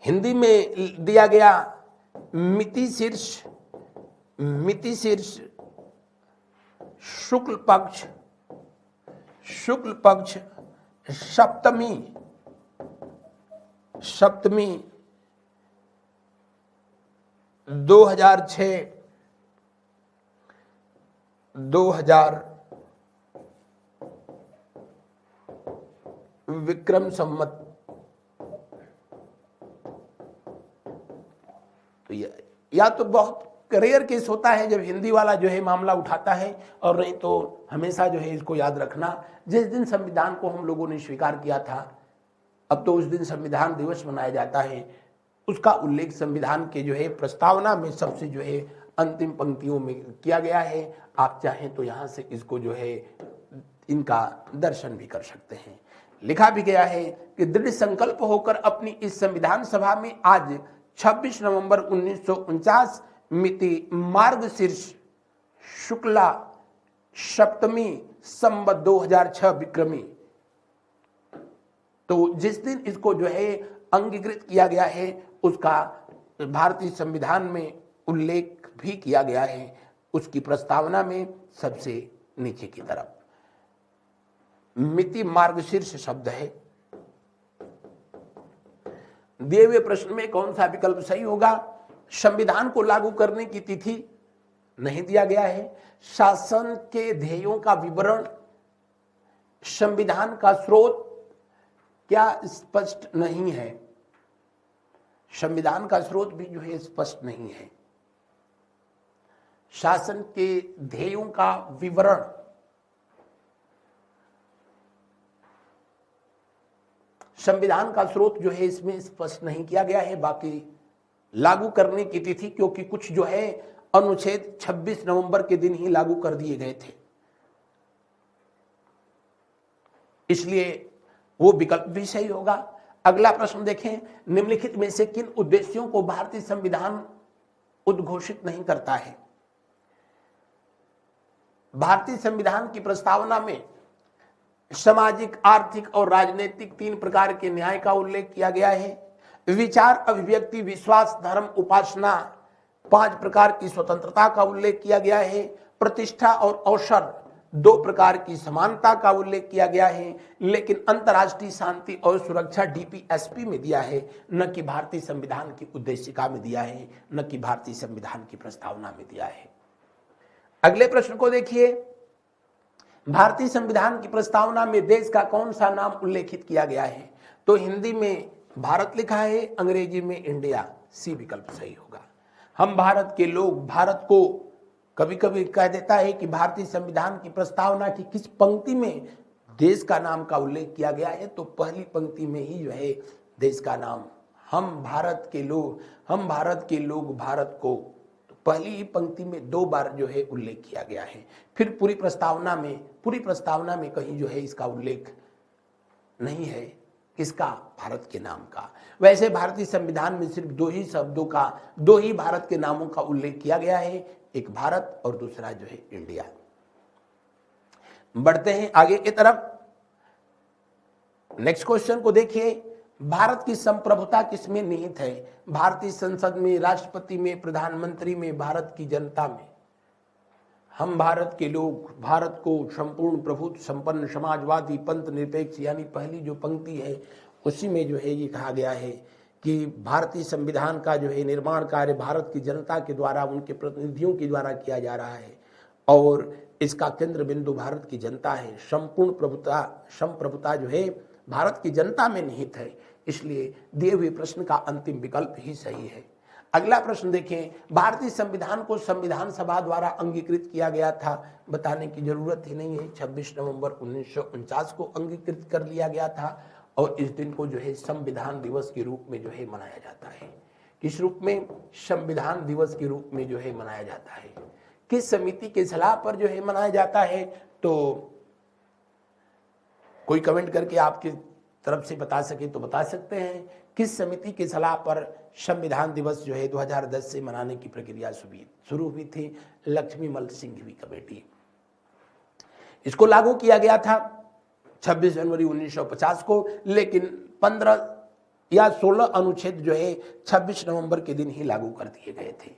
हिंदी में दिया गया मिति शीर्ष शुक्ल पक्ष सप्तमी 2000 विक्रम संवत। तो या तो बहुत रेयर केस होता है जब हिंदी वाला जो है मामला उठाता है, और नहीं तो हमेशा जो है इसको याद रखना, जिस दिन संविधान को हम लोगों ने स्वीकार किया था, अब तो उस दिन संविधान दिवस मनाया जाता है, उसका उल्लेख संविधान के जो है प्रस्तावना में सबसे जो है अंतिम पंक्तियों में किया गया है। आप चाहें तो यहाँ से इसको जो है इनका दर्शन भी कर सकते हैं। लिखा भी गया है कि दृढ़ संकल्प होकर अपनी इस संविधान सभा में आज 26 नवंबर 1949 मिति मार्गशीर्ष शुक्ला सप्तमी संवत 2006 विक्रमी, तो जिस दिन इसको जो है अंगीकृत किया गया है उसका भारतीय संविधान में उल्लेख भी किया गया है, उसकी प्रस्तावना में सबसे नीचे की तरफ मिति मार्गशीर्ष शब्द है। दिए हुए प्रश्न में कौन सा विकल्प सही होगा? संविधान को लागू करने की तिथि नहीं दिया गया है, शासन के ध्येयों का विवरण, संविधान का स्रोत क्या स्पष्ट नहीं है, संविधान का स्रोत भी जो है स्पष्ट नहीं है, शासन के ध्येयों का विवरण, संविधान का स्रोत जो है इसमें स्पष्ट नहीं किया गया है। बाकी लागू करने की तिथि, क्योंकि कुछ जो है अनुच्छेद 26 नवंबर के दिन ही लागू कर दिए गए थे, इसलिए वो विकल्प भी सही होगा। अगला प्रश्न देखें, निम्नलिखित में से किन उद्देश्यों को भारतीय संविधान उद्घोषित नहीं करता है? भारतीय संविधान की प्रस्तावना में सामाजिक, आर्थिक और राजनीतिक 3 प्रकार के न्याय का उल्लेख किया गया है। विचार, अभिव्यक्ति, विश्वास, धर्म, उपासना 5 प्रकार की स्वतंत्रता का उल्लेख किया गया है। प्रतिष्ठा और अवसर 2 प्रकार की समानता का उल्लेख किया गया है, लेकिन अंतर्राष्ट्रीय शांति और सुरक्षा डीपीएसपी में दिया है, न कि भारतीय संविधान की उद्देशिका में दिया है, न कि भारतीय संविधान की प्रस्तावना में दिया है। अगले प्रश्न को देखिए, भारतीय संविधान की प्रस्तावना में देश का कौन सा नाम उल्लेखित किया गया है? तो हिंदी में भारत लिखा है, अंग्रेजी में इंडिया, सी विकल्प सही होगा। हम भारत के लोग, भारत को कभी कभी कह देता है कि भारतीय संविधान की प्रस्तावना की किस पंक्ति में देश का नाम का उल्लेख किया गया है, तो पहली पंक्ति में ही जो है देश का नाम, हम भारत के लोग भारत को, तो पहली ही पंक्ति में 2 बार जो है उल्लेख किया गया है। फिर पूरी प्रस्तावना में कहीं जो है इसका उल्लेख नहीं है, किसका? भारत के नाम का। वैसे भारतीय संविधान में सिर्फ 2 ही भारत के नामों का उल्लेख किया गया है, एक भारत और दूसरा जो है इंडिया। बढ़ते हैं आगे की तरफ। नेक्स्ट क्वेश्चन को देखिए, भारत की संप्रभुता किसमें निहित है? भारतीय संसद में, राष्ट्रपति में, प्रधानमंत्री में, भारत की जनता में। हम भारत के लोग भारत को संपूर्ण प्रभुत्व संपन्न समाजवादी पंथ निरपेक्ष, यानी पहली जो पंक्ति है उसी में जो है ये कहा गया है कि भारतीय संविधान का जो है निर्माण कार्य भारत की जनता के द्वारा, उनके प्रतिनिधियों के द्वारा किया जा रहा है और इसका केंद्र बिंदु भारत की जनता है। संपूर्ण संप्रभुता जो है भारत की जनता में निहित है, इसलिए दिए हुए प्रश्न का अंतिम विकल्प ही सही है। अगला प्रश्न देखें, भारतीय संविधान को संविधान सभा द्वारा अंगीकृत किया गया था, बताने की जरूरत ही नहीं है। 26 नवंबर 1949 को अंगीकृत कर लिया गया था और इस दिन को जो है संविधान दिवस के रूप में जो है मनाया जाता है। किस रूप में? संविधान दिवस के रूप में जो है मनाया जाता है। किस समिति के सलाह पर जो है मनाया जाता है? तो कोई कमेंट करके आपकी तरफ से बता सके तो बता सकते हैं। किस समिति की सलाह पर संविधान दिवस जो है 2010 से मनाने की प्रक्रिया शुरू हुई थी? लक्ष्मीमल सिंघवी कमेटी। इसको लागू किया गया था 26 जनवरी 1950 को, लेकिन 15 या 16 अनुच्छेद जो है 26 नवंबर के दिन ही लागू कर दिए गए थे।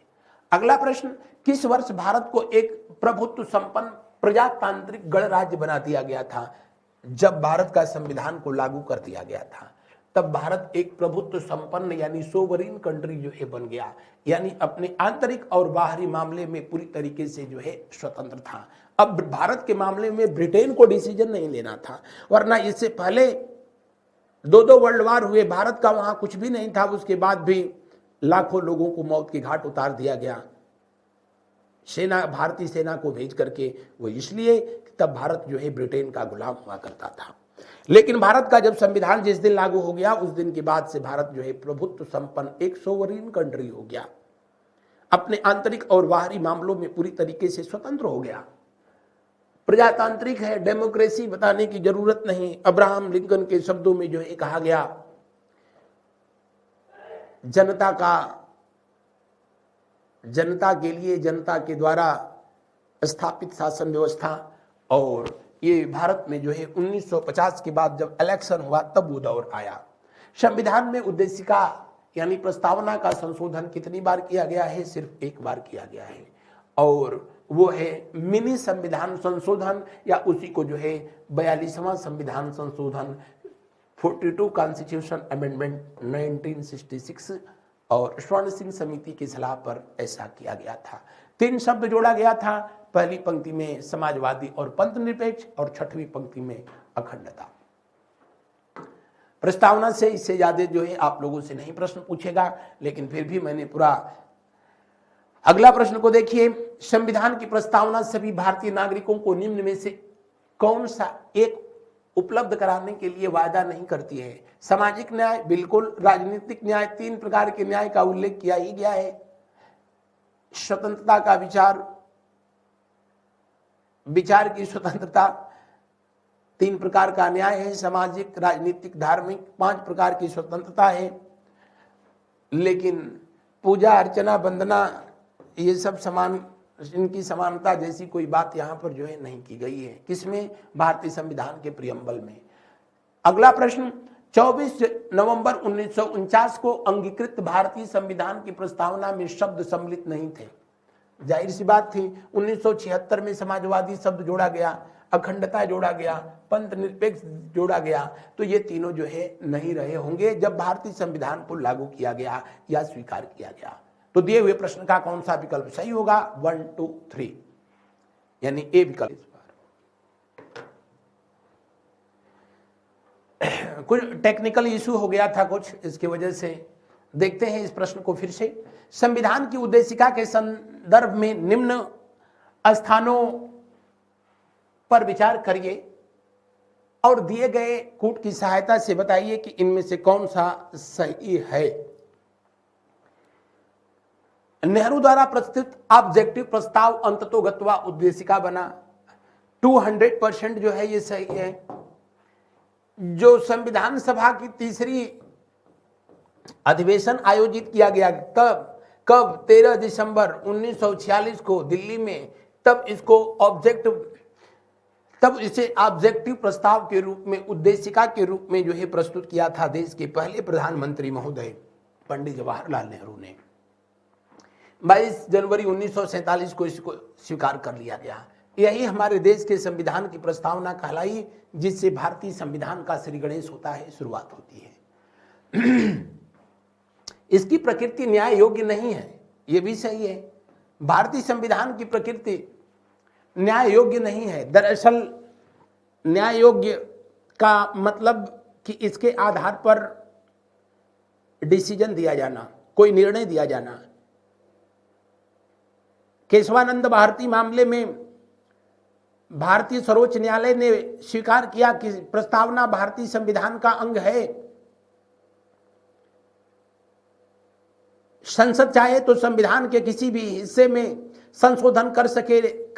अगला प्रश्न, किस वर्ष भारत को एक प्रभुत्व संपन्न प्रजातांत्रिक गणराज्य बना दिया गया था? जब भारत का संविधान को लागू कर दिया गया था तब भारत एक प्रभुत्व संपन्न यानी सोवरीन कंट्री जो है बन गया, यानी अपने आंतरिक और बाहरी मामले में पूरी तरीके से जो है स्वतंत्र था। अब भारत के मामले में ब्रिटेन को डिसीजन नहीं लेना था, वरना इससे पहले 2 वर्ल्ड वार हुए, भारत का वहां कुछ भी नहीं था, उसके बाद भी लाखों लोगों को मौत के घाट उतार दिया गया भारतीय सेना को भेज करके। वो इसलिए तब भारत जो है ब्रिटेन का गुलाम हुआ करता था। लेकिन भारत का जब संविधान जिस दिन लागू हो गया उस दिन के बाद से भारत जो है प्रभुत्व संपन्न एक सोवरीन कंट्री हो गया, अपने आंतरिक और बाहरी मामलों में पूरी तरीके से स्वतंत्र हो गया। प्रजातांत्रिक है, डेमोक्रेसी बताने की जरूरत नहीं। अब्राहम लिंकन के शब्दों में जो है कहा गया, जनता के लिए, जनता के द्वारा स्थापित शासन व्यवस्था। और ये भारत में जो है 1950 के बाद जब इलेक्शन हुआ तब वो दौर आया। संविधान में उद्देशिका यानी प्रस्तावना का संशोधन कितनी बार किया गया है? सिर्फ एक बार किया गया है, और वो है मिनी संविधान संशोधन, या उसी को जो है 42वां संविधान संशोधन 42 कॉन्स्टिट्यूशन अमेंडमेंट 1966 और स्वर्ण सिंह समिति की सलाह पर ऐसा किया गया था। 3 शब्द जोड़ा गया था, पहली पंक्ति में समाजवादी और पंथ निरपेक्ष, और 6वीं पंक्ति में अखंडता। प्रस्तावना से इससे ज्यादा जो है आप लोगों से नहीं प्रश्न पूछेगा, लेकिन फिर भी मैंने पूरा। अगला प्रश्न को देखिए, संविधान की प्रस्तावना सभी भारतीय नागरिकों को निम्न में से कौन सा एक उपलब्ध कराने के लिए वायदा नहीं करती है? सामाजिक न्याय, बिल्कुल। राजनीतिक न्याय, 3 प्रकार के न्याय का उल्लेख किया ही गया है। स्वतंत्रता का विचार की स्वतंत्रता, 3 प्रकार का न्याय है, सामाजिक, राजनीतिक, धार्मिक, 5 प्रकार की स्वतंत्रता है। लेकिन पूजा अर्चना, वंदना, ये सब समान, इनकी समानता जैसी कोई बात यहाँ पर जो है नहीं की गई है। किसमें? भारतीय संविधान के प्रियम्बल में। अगला प्रश्न, 24 नवंबर 1949 को अंगीकृत भारतीय संविधान की प्रस्तावना में शब्द सम्मिलित नहीं थे। जाहिर सी बात थी। 1976 में समाजवादी शब्द जोड़ा गया, अखंडता जोड़ा गया, पंथ निरपेक्ष जोड़ा गया, तो ये तीनों जो है नहीं रहे होंगे जब भारतीय संविधान को लागू किया गया या स्वीकार किया गया। तो दिए हुए प्रश्न का कौन सा विकल्प सही होगा? 1, 2, 3, यानी ए विकल्प। कुछ टेक्निकल इशू हो गया था कुछ, इसकी वजह से देखते हैं इस प्रश्न को फिर से। संविधान की उद्देशिका के संदर्भ में निम्न स्थानों पर विचार करिए और दिए गए कूट की सहायता से बताइए कि इनमें से कौन सा सही है। नेहरू द्वारा प्रस्तुत ऑब्जेक्टिव प्रस्ताव अंततोगत्वा उद्देशिका बना, 200% जो है ये सही है। जो संविधान सभा की 3री अधिवेशन आयोजित किया गया कब 13 दिसंबर 1946 को दिल्ली में, तब इसे ऑब्जेक्टिव प्रस्ताव के रूप में, उद्देशिका के रूप में जो है प्रस्तुत किया था देश के पहले प्रधानमंत्री महोदय पंडित जवाहरलाल नेहरू ने। 22 जनवरी 1947 को इसको स्वीकार कर लिया गया। यही हमारे देश के संविधान की प्रस्तावना कहलाई, जिससे भारतीय संविधान का श्री गणेश होता है, शुरुआत होती है। इसकी प्रकृति न्याय योग्य नहीं है, यह भी सही है। भारतीय संविधान की प्रकृति न्याय योग्य नहीं है। दरअसल न्याय योग्य का मतलब कि इसके आधार पर डिसीजन दिया जाना, कोई निर्णय दिया जाना। केशवानंद भारती मामले में भारतीय सर्वोच्च न्यायालय ने स्वीकार किया कि प्रस्तावना भारतीय संविधान का अंग है। संसद चाहे तो संविधान के किसी भी हिस्से में संशोधन कर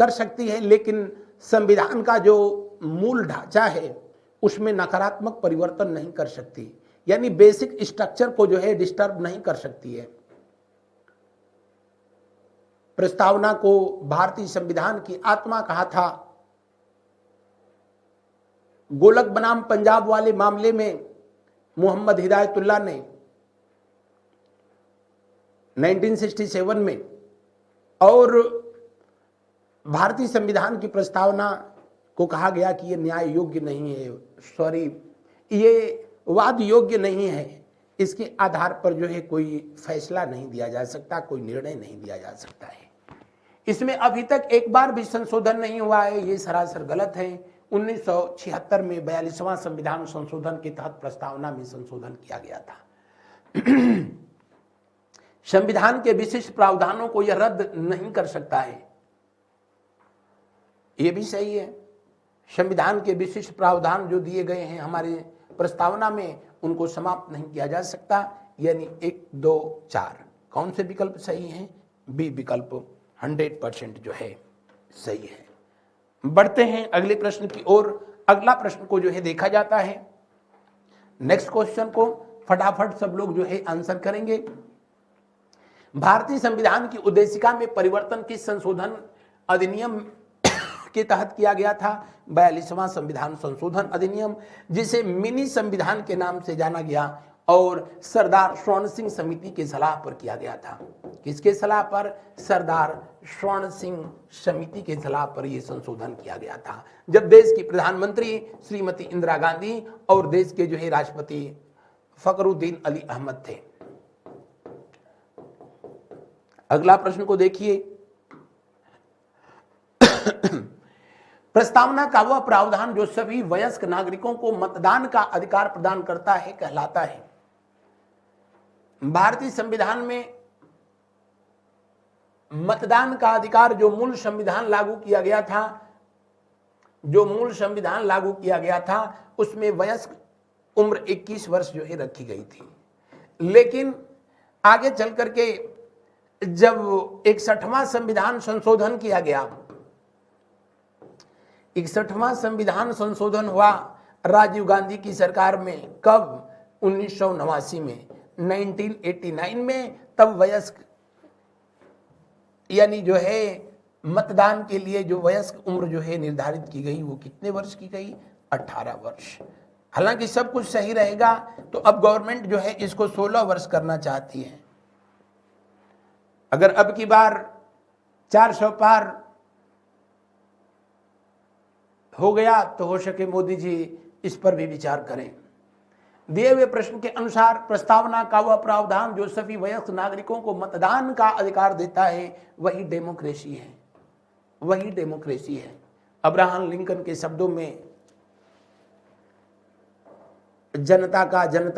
सकती है, लेकिन संविधान का जो मूल ढांचा है उसमें नकारात्मक परिवर्तन नहीं कर सकती, यानी बेसिक स्ट्रक्चर को जो है डिस्टर्ब नहीं कर सकती है। प्रस्तावना को भारतीय संविधान की आत्मा कहा था। गोलक बनाम पंजाब वाले मामले में मोहम्मद हिदायतुल्लाह ने 1967 में, और भारतीय संविधान की प्रस्तावना को कहा गया कि यह न्याय योग्य नहीं है, ये वाद योग्य नहीं है। इसके आधार पर जो है कोई फैसला नहीं दिया जा सकता, कोई निर्णय नहीं दिया जा सकता है। इसमें अभी तक एक बार भी संशोधन नहीं हुआ है, ये सरासर गलत है। 1976 में 42वां संविधान संशोधन के तहत प्रस्तावना में संशोधन किया गया था। संविधान के विशिष्ट प्रावधानों को यह रद्द नहीं कर सकता है, यह भी सही है। संविधान के विशिष्ट प्रावधान जो दिए गए हैं हमारे प्रस्तावना में, उनको समाप्त नहीं किया जा सकता। यानी 1, 2, 4 कौन से विकल्प सही हैं? बी विकल्प 100% जो है सही है। बढ़ते हैं अगले प्रश्न की ओर। अगला प्रश्न को जो है देखा जाता है। नेक्स्ट क्वेश्चन को फटाफट सब लोग जो है आंसर करेंगे। भारतीय संविधान की उद्देशिका में परिवर्तन किस संशोधन अधिनियम के तहत किया गया था? 42वां संविधान संशोधन अधिनियम, जिसे मिनी संविधान के नाम से जाना गया और सरदार स्वर्ण सिंह समिति के सलाह पर किया गया था। किसके सलाह पर? सरदार स्वर्ण सिंह समिति के सलाह पर यह संशोधन किया गया था, जब देश की प्रधानमंत्री श्रीमती इंदिरा गांधी और देश के जो है राष्ट्रपति फखरुद्दीन अली अहमद थे। अगला प्रश्न को देखिए। प्रस्तावना का वह प्रावधान जो सभी वयस्क नागरिकों को मतदान का अधिकार प्रदान करता है कहलाता है। भारतीय संविधान में मतदान का अधिकार जो मूल संविधान लागू किया गया था, उसमें वयस्क उम्र 21 वर्ष जो है रखी गई थी। लेकिन आगे चल करके जब 61वां संविधान संशोधन किया गया, 61वां संविधान संशोधन हुआ राजीव गांधी की सरकार में। कब? 1989 में, 1989 में। तब वयस्क यानी जो है मतदान के लिए जो वयस्क उम्र जो है निर्धारित की गई, वो कितने वर्ष की गई? 18 वर्ष। हालांकि सब कुछ सही रहेगा तो अब गवर्नमेंट जो है इसको 16 वर्ष करना चाहती है। अगर अब की बार 400 पार हो गया तो हो सके मोदी जी इस पर भी विचार करें। दिए हुए प्रश्न के अनुसार प्रस्तावना का वह प्रावधान जो सभी वयस्क नागरिकों को मतदान का अधिकार देता है वही डेमोक्रेसी है। अब्राहम लिंकन के शब्दों में, जनता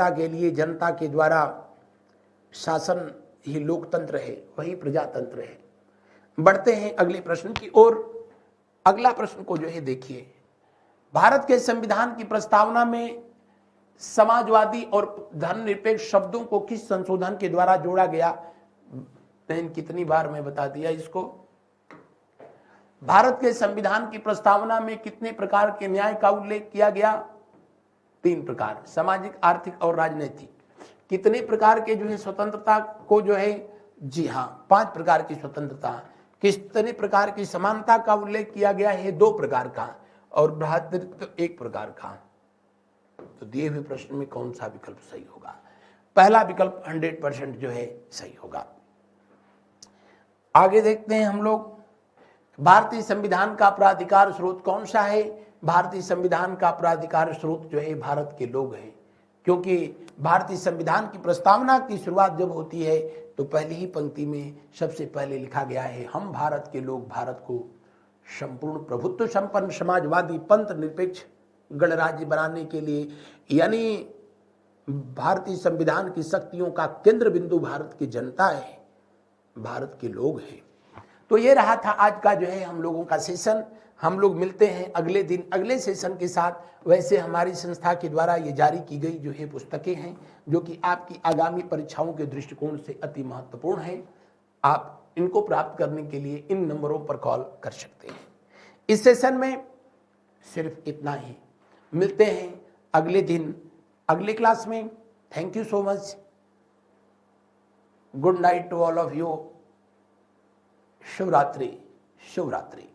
के लिए, जनता के द्वारा शासन ही लोकतंत्र है, वही प्रजातंत्र है। बढ़ते हैं अगले प्रश्न की ओर। अगला प्रश्न को जो है देखिए। भारत के संविधान की प्रस्तावना में समाजवादी और धर्मनिरपेक्ष शब्दों को किस संशोधन के द्वारा जोड़ा गया? बहन कितनी बार मैं बता दिया इसको। भारत के संविधान की प्रस्तावना में कितने प्रकार के न्याय का उल्लेख किया गया? 3 प्रकार, सामाजिक, आर्थिक और राजनीतिक। कितने प्रकार के जो है स्वतंत्रता को जो है, जी हाँ, 5 प्रकार की स्वतंत्रता। कितने प्रकार की समानता का उल्लेख किया गया है? 2 प्रकार का, और भ्रातृत्व 1 प्रकार का। तो दिए हुए प्रश्न में कौन सा विकल्प सही होगा? पहला विकल्प 100% जो है सही होगा। आगे देखते हैं हम लोग। भारतीय संविधान का प्राधिकार स्रोत कौन सा है? भारतीय संविधान का प्राधिकार स्रोत जो है भारत के लोग हैं, क्योंकि भारतीय संविधान की प्रस्तावना की शुरुआत जब होती है तो पहली ही पंक्ति में सबसे पहले लिखा गया है, हम भारत के लोग भारत को संपूर्ण प्रभुत्व संपन्न समाजवादी पंथ निरपेक्ष गणराज्य बनाने के लिए, यानी भारतीय संविधान की शक्तियों का केंद्र बिंदु भारत की जनता है, भारत के लोग हैं। तो ये रहा था आज का जो है हम लोगों का सेशन। हम लोग मिलते हैं अगले दिन अगले सेशन के साथ। वैसे हमारी संस्था के द्वारा ये जारी की गई जो है पुस्तकें हैं जो कि आपकी आगामी परीक्षाओं के दृष्टिकोण से अति महत्वपूर्ण है। आप इनको प्राप्त करने के लिए इन नंबरों पर कॉल कर सकते हैं। इस सेशन में सिर्फ इतना ही। मिलते हैं अगले दिन अगले क्लास में। Thank you so much. Good night to all of you. Shivratri.